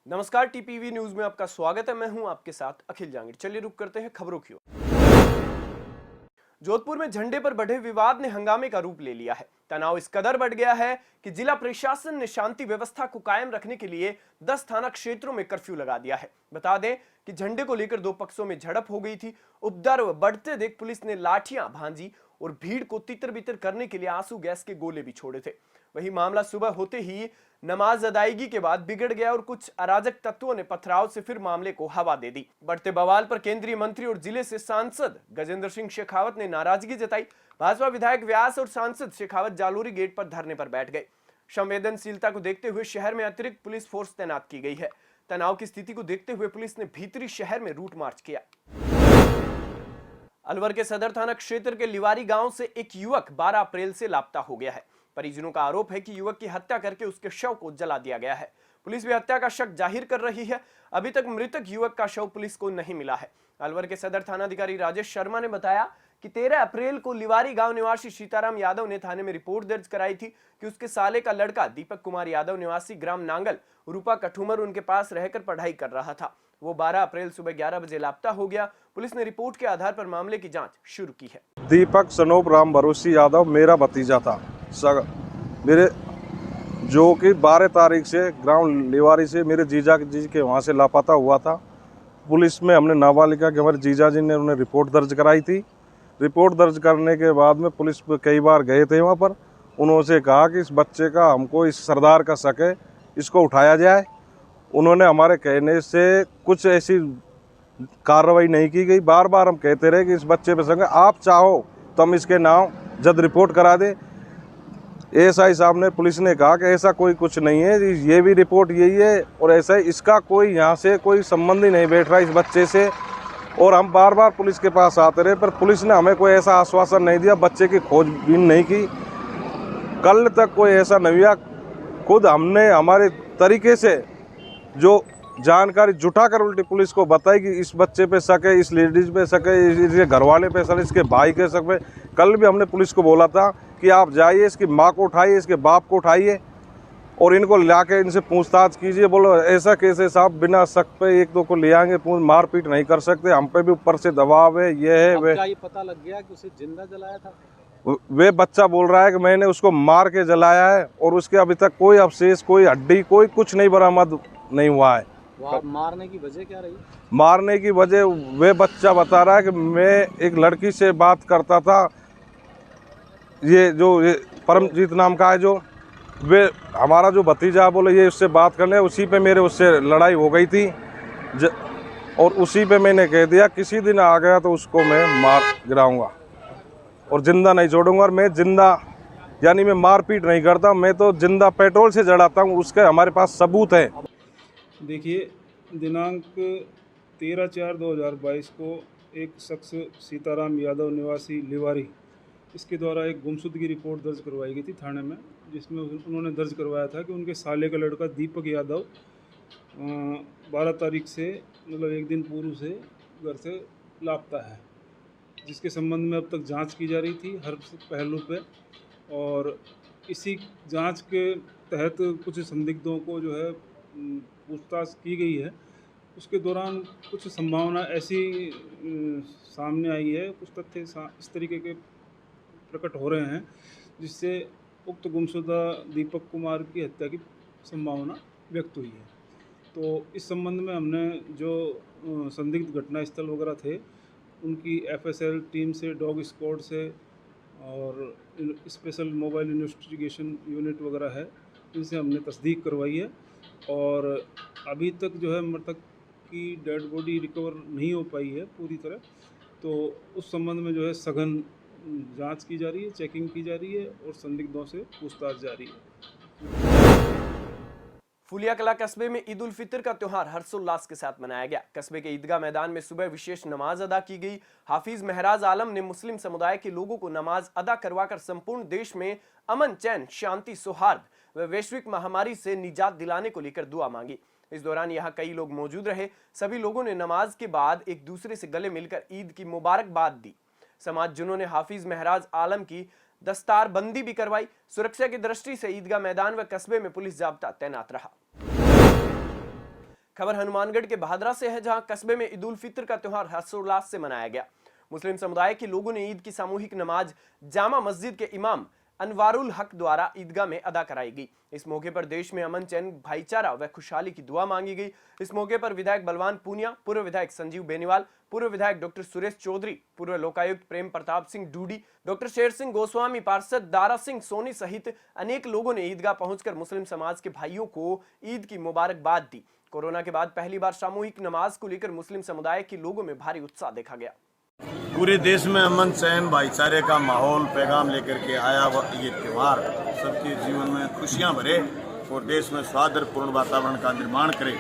नमस्कार, TPV news में आपका स्वागत है। मैं हूं आपके साथ अखिल जांगिड़। चलिए रुक करते हैं खबरों की ओर। जोधपुर में झंडे पर बढ़े विवाद ने हंगामे का रूप ले लिया है। तनाव इस कदर बढ़ गया है कि जिला प्रशासन ने शांति व्यवस्था को कायम रखने के लिए 10 थाना क्षेत्रों में कर्फ्यू लगा दिया है। बता दें कि झंडे को लेकर दो पक्षों में झड़प हो गई थी। उपद्रव बढ़ते देख पुलिस ने लाठियां भांजी और भीड़ को तितर बितर करने के लिए आंसू गैस के गोले भी छोड़े थे। वहीं मामला सुबह होते ही नमाज अदायगी के बाद बिगड़ गया और कुछ अराजक तत्वों ने पथराव से फिर मामले को हवा दे दी। बढ़ते बवाल पर केंद्रीय मंत्री और जिले से सांसद गजेंद्र सिंह शेखावत ने नाराजगी जताई। भाजपा विधायक व्यास और सांसद शेखावत जालोरी गेट पर धरने पर बैठ गए। संवेदनशीलता को देखते हुए शहर में अतिरिक्त पुलिस फोर्स तैनात की गई है। तनाव की स्थिति को देखते हुए पुलिस ने भीतरी शहर में रूट मार्च किया। अलवर के सदर थाना क्षेत्र के लिवारी गांव से एक युवक 12 अप्रैल से लापता हो गया है। परिजनों का आरोप है कि युवक की हत्या करके उसके शव को जला दिया गया है। पुलिस भी हत्या का शक जाहिर कर रही है। अभी तक मृतक युवक का शव पुलिस को नहीं मिला है। अलवर के सदर थानाधिकारी राजेश शर्मा ने बताया कि 13 अप्रैल को लिवारी गांव निवासी सीताराम यादव ने थाने में रिपोर्ट दर्ज कराई थी कि उसके साले का लड़का दीपक कुमार यादव निवासी ग्राम नांगल रूपा कठुमर उनके पास रहकर पढ़ाई कर रहा था। वो 12 अप्रैल सुबह 11 बजे लापता हो गया। पुलिस ने रिपोर्ट के आधार पर मामले की जांच शुरू की है। दीपक सनोप राम भरोसी यादव मेरा भतीजा था। मेरे जो कि 12 तारीख से ग्राम लिवारी से मेरे जीजा जी के वहाँ से लापता हुआ था। पुलिस में हमने नाबालिगा के हमारे जीजा जी ने उन्हें रिपोर्ट दर्ज कराई थी। रिपोर्ट दर्ज करने के बाद में पुलिस पे कई बार गए थे वहाँ पर। उन्होंने कहा कि इस बच्चे का हमको इस सरदार का शक है, इसको उठाया जाए। उन्होंने हमारे कहने से कुछ ऐसी कार्रवाई नहीं की गई। बार बार हम कहते रहे कि इस बच्चे पे संग आप चाहो तो हम इसके नाम जल्द रिपोर्ट करा दें। एएसआई साहब ने पुलिस ने कहा कि ऐसा कोई कुछ नहीं है, ये भी रिपोर्ट यही है और ऐसा इसका कोई यहाँ से कोई संबंध ही नहीं बैठ रहा इस बच्चे से। और हम बार बार पुलिस के पास आते रहे पर पुलिस ने हमें कोई ऐसा आश्वासन नहीं दिया, बच्चे की खोजबीन नहीं की। कल तक कोई ऐसा नहीं हुआ। खुद हमने हमारे तरीके से जो जानकारी जुटा कर उल्टी पुलिस को बताई कि इस बच्चे पे शक है, इस लेडीज पे शक है, इसके घर वाले पे शक है, इसके भाई के शक है। कल भी हमने पुलिस को बोला था कि आप जाइए, इसकी माँ को उठाइए, इसके बाप को उठाइए और इनको ला के इनसे पूछताछ कीजिए। बोलो ऐसा कैसे साहब, बिना शक पे एक दो को ले आएंगे, मारपीट नहीं कर सकते, हम पे भी ऊपर से दबाव है। ये है वे ये पता लग गया कि उसे जिंदा जलाया था। वे बच्चा बोल रहा है कि मैंने उसको मार के जलाया है और उसके अभी तक कोई अवशेष, कोई हड्डी, कोई कुछ नहीं बरामद नहीं हुआ है। मारने की वजह क्या रही? मारने की वजह वे बच्चा बता रहा है कि मैं एक लड़की से बात करता था, ये परमजीत नाम का है, जो वे हमारा जो भतीजा बोले ये उससे बात करने, उसी पे मेरे उससे लड़ाई हो गई थी और उसी पे मैंने कह दिया किसी दिन आ गया तो उसको मैं मार गिराऊंगा और जिंदा नहीं छोड़ूंगा। और मैं जिंदा यानी मैं मारपीट नहीं करता, मैं तो जिंदा पेट्रोल से जलाता हूँ, उसके हमारे पास सबूत है। देखिए, दिनांक 13/4/2022 को एक शख्स सीताराम यादव निवासी लिवारी, इसके द्वारा एक गुमशुदगी की रिपोर्ट दर्ज करवाई गई थी थाने में, जिसमें उन्होंने दर्ज करवाया था कि उनके साले का लड़का दीपक यादव 12 तारीख से मतलब एक दिन पूर्व से घर से लापता है, जिसके संबंध में अब तक जांच की जा रही थी हर पहलू पे। और इसी जांच के तहत कुछ संदिग्धों को जो है पूछताछ की गई है। उसके दौरान कुछ संभावना ऐसी सामने आई है, कुछ तथ्य इस तरीके के प्रकट हो रहे हैं जिससे उक्त गुमशुदा दीपक कुमार की हत्या की संभावना व्यक्त हुई है। तो इस संबंध में हमने जो संदिग्ध घटना स्थल वगैरह थे उनकी एफएसएल टीम से, डॉग स्क्वाड से और स्पेशल मोबाइल इन्वेस्टिगेशन यूनिट वगैरह है, इनसे हमने तस्दीक करवाई है। और अभी तक जो है मृतक की डेड बॉडी रिकवर नहीं हो पाई है पूरी तरह, तो उस संबंध में जो है सघन जांच की जा रही है, चेकिंग की जा रही है और संदिग्धों से पूछताछ जारी है। फुलिया कला कस्बे में ईद उल फितर का त्योहार हर्षोल्लास के साथ मनाया गया। कस्बे के ईदगाह मैदान में सुबह विशेष नमाज अदा की गई। हाफिज महराज आलम ने मुस्लिम समुदाय के लोगों को नमाज अदा करवाकर संपूर्ण देश में अमन, चैन, शांति, सौहार्द व वैश्विक महामारी से निजात दिलाने को लेकर दुआ मांगी। इस दौरान यहाँ कई लोग मौजूद रहे। सभी लोगों ने नमाज के बाद एक दूसरे से गले मिलकर ईद की मुबारकबाद दी। समाजजनों ने हाफिज महराज आलम की दस्तारबंदी भी करवाई। सुरक्षा की दृष्टि से ईदगाह मैदान व कस्बे में पुलिस जाब्ता तैनात रहा। खबर हनुमानगढ़ के भादरा से है, जहां कस्बे में ईद उल फित्र का त्योहार हर्षोल्लास से मनाया गया। मुस्लिम समुदाय के लोगों ने ईद की सामूहिक नमाज जामा मस्जिद के इमाम अनवारुल हक द्वारा ईदगाह में अदा कराई गई। इस मौके पर देश में अमन, चैन, भाईचारा व खुशहाली की दुआ मांगी गई। इस मौके पर विधायक बलवान पूनिया, पूर्व विधायक संजीव बेनीवाल, पूर्व विधायक डॉक्टर सुरेश चौधरी, पूर्व लोकायुक्त प्रेम प्रताप सिंह डूडी, डॉक्टर शेर सिंह गोस्वामी, पार्षद दारा सिंह सोनी सहित अनेक लोगों ने ईदगाह पहुंचकर मुस्लिम समाज के भाइयों को ईद की मुबारकबाद दी। कोरोना के बाद पहली बार सामूहिक नमाज को लेकर मुस्लिम समुदाय के लोगों में भारी उत्साह देखा गया। पूरे देश में अमन, चैन, भाईचारे का माहौल पैगाम लेकर के आया ये त्यौहार सबके जीवन में खुशियां भरे और देश में सौहार्दपूर्ण वातावरण का निर्माण करे।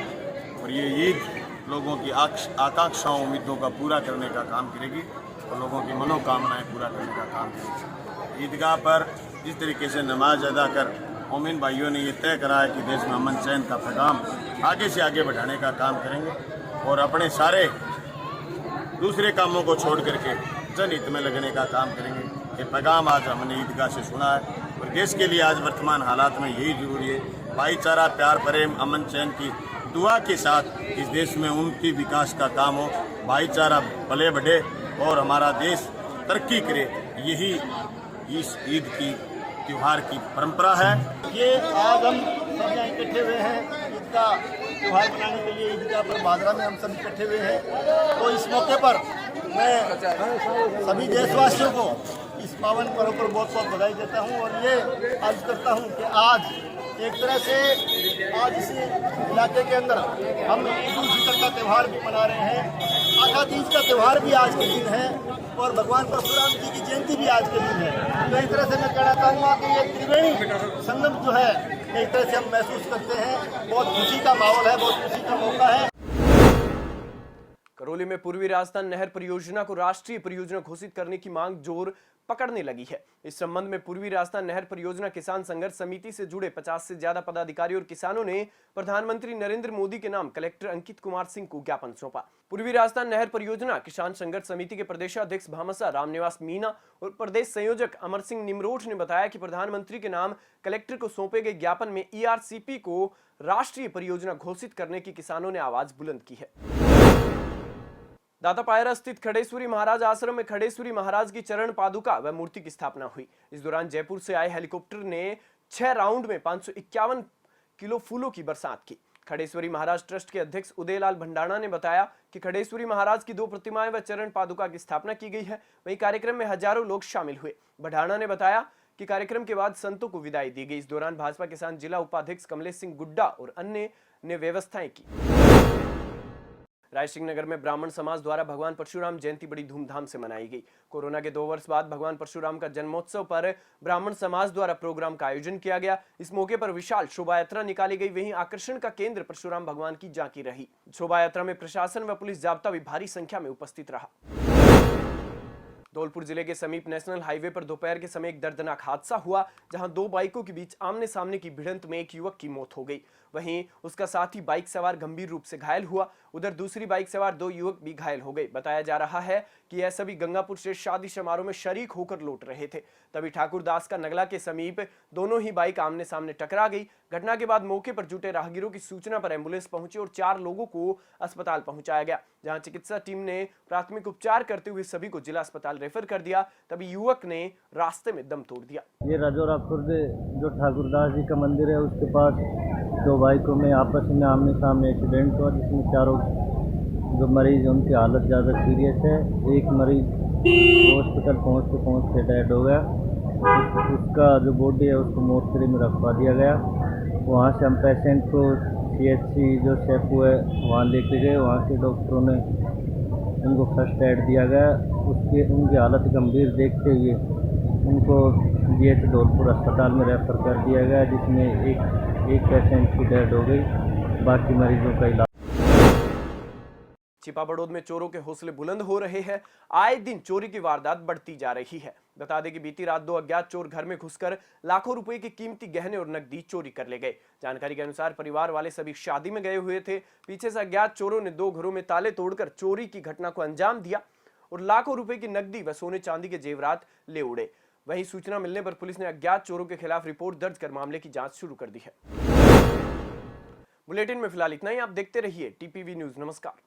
और ये ईद लोगों की आकांक्षाओं, उम्मीदों का पूरा करने का काम करेगी और लोगों की मनोकामनाएं पूरा करने का काम करेगी। ईदगाह पर जिस तरीके से नमाज अदा कर मोमिन भाइयों ने ये तय करा है कि देश में अमन चैन का पैगाम आगे से आगे बढ़ाने का काम करेंगे और अपने सारे दूसरे कामों को छोड़ करके जनहित में लगने का काम करेंगे। ये पैगाम आज हमने ईदगाह से सुना है और देश के लिए आज वर्तमान हालात में यही जरूरी है। भाईचारा, प्यार, प्रेम, अमन चैन की दुआ के साथ इस देश में उन्नति विकास का काम हो, भाईचारा पले बढ़े और हमारा देश तरक्की करे। यही इस ईद की त्योहार की परंपरा है। ये आज हम सब यहाँ इकट्ठे हुए हैं ईद का त्योहार मनाने के लिए। ईदगाह पर भादरा में हम सब इकट्ठे हुए हैं। तो इस मौके पर मैं सभी देशवासियों को इस पावन पर्व पर बहुत बहुत बधाई देता हूँ और ये अर्ज करता हूँ कि आज एक तरह से आज इस इलाके के अंदर हम ईद उल फितर का त्यौहार भी मना रहे हैं। आखा तीज का त्यौहार भी आज के दिन है और भगवान परशुराम जी की जयंती भी आज के दिन है। तो एक तरह से मैं कहना चाहूँगा कि ये त्रिवेणी संगम जो है एक तरह से हम महसूस करते हैं। बहुत खुशी का माहौल है, बहुत खुशी का मौका है। करौली में पूर्वी राजस्थान नहर परियोजना को राष्ट्रीय परियोजना घोषित करने की मांग जोर पकड़ने लगी है। इस संबंध में पूर्वी राजस्थान नहर परियोजना किसान संघर्ष समिति से जुड़े 50 से ज्यादा पदाधिकारी और किसानों ने प्रधानमंत्री नरेंद्र मोदी के नाम कलेक्टर अंकित कुमार सिंह को ज्ञापन सौंपा। पूर्वी राजस्थान नहर परियोजना किसान संघर्ष समिति के प्रदेशाध्यक्ष भामसा रामनिवास मीना और प्रदेश संयोजक अमर सिंह निमरोठ ने बताया कि प्रधानमंत्री के नाम कलेक्टर को सौंपे गए ज्ञापन में ERCP को राष्ट्रीय परियोजना घोषित करने की किसानों ने आवाज बुलंद की है। दातापायरा स्थित खड़ेश्वरी महाराज आश्रम में खड़ेश्वरी महाराज की चरण पादुका व मूर्ति की स्थापना हुई। इस दौरान जयपुर से आए हेलीकॉप्टर ने 6 राउंड में 551 किलो फूलों की बरसात की। खड़ेश्वरी महाराज ट्रस्ट के अध्यक्ष उदयलाल भंडारणा ने बताया कि खड़ेश्वरी महाराज की 2 प्रतिमाएं व चरण पादुका की स्थापना की गई है। वहीं कार्यक्रम में हजारों लोग शामिल हुए। भंडारणा ने बताया कि कार्यक्रम के बाद संतों को विदाई दी गई। इस दौरान भाजपा किसान जिला उपाध्यक्ष कमलेश सिंह गुड्डा और अन्य ने व्यवस्थाएं की। रायसिंह नगर में ब्राह्मण समाज द्वारा भगवान परशुराम जयंती बड़ी धूमधाम से मनाई गई। कोरोना के 2 वर्ष बाद भगवान परशुराम का जन्मोत्सव पर ब्राह्मण समाज द्वारा प्रोग्राम का आयोजन किया गया। इस मौके पर विशाल शोभा यात्रा निकाली गई। वहीं आकर्षण का केंद्र परशुराम भगवान की झांकी रही। शोभा यात्रा में प्रशासन व पुलिस जाब्ता भी भारी संख्या में उपस्थित रहा। धौलपुर जिले के समीप नेशनल हाईवे पर दोपहर के समय एक दर्दनाक हादसा हुआ, जहां 2 बाइकों के बीच आमने सामने की भिड़ंत में एक युवक की मौत हो गई। वहीं उसका साथी बाइक सवार गंभीर रूप से घायल हुआ। उधर दूसरी बाइक सवार 2 युवक भी घायल हो गए। बताया जा रहा है कि यह सभी गंगापुर से शादी समारोह में शरीक होकर लौट रहे थे। तभी ठाकुरदास का नगला के समीप दोनों ही बाइक आमने सामने टकरा गई। घटना के बाद मौके पर जुटे राहगीरों की सूचना पर एम्बुलेंस पहुंची और 4 लोगों को अस्पताल पहुंचाया गया, जहां चिकित्सा टीम ने प्राथमिक उपचार करते हुए सभी को जिला अस्पताल रेफर कर दिया। तभी युवक ने रास्ते में दम तोड़ दिया। ये राजौरा खुर्द जो ठाकुरदास जी का मंदिर है उसके पास 2 बाइकों में आपस में आमने सामने एक्सीडेंट हुआ, जिसमें 4 जो मरीज हैं उनकी हालत ज़्यादा सीरियस है। एक मरीज हॉस्पिटल पहुँचते डेड हो गया। उसका जो बॉडी है उसको मोर्चरी में रखवा दिया गया। वहाँ से हम पेशेंट को CHC जो शेपू है वहाँ लेके गए। वहाँ के डॉक्टरों ने उनको फर्स्ट एड दिया गया। उनकी हालत गंभीर देखते हुए उनको DH धौलपुर अस्पताल में रेफर कर दिया गया, जिसमें एक पेशेंट की डेड हो गई। बाकी मरीजों का इलाज। छिपा बड़ौद में चोरों के हौसले बुलंद हो रहे हैं। आए दिन चोरी की वारदात बढ़ती जा रही है। बता दें कि बीती रात 2 अज्ञात चोर घर में घुसकर लाखों रुपए के कीमती गहने और नकदी चोरी कर ले गए। जानकारी के अनुसार परिवार वाले सभी शादी में गए हुए थे। पीछे से अज्ञात चोरों ने 2 घरों में ताले तोड़कर चोरी की घटना को अंजाम दिया और लाखों रुपए की नकदी व सोने चांदी के जेवरात ले उड़े। वहीं सूचना मिलने पर पुलिस ने अज्ञात चोरों के खिलाफ रिपोर्ट दर्ज कर मामले की जांच शुरू कर दी है। बुलेटिन में फिलहाल इतना ही। आप देखते रहिए टीपीवी न्यूज। नमस्कार।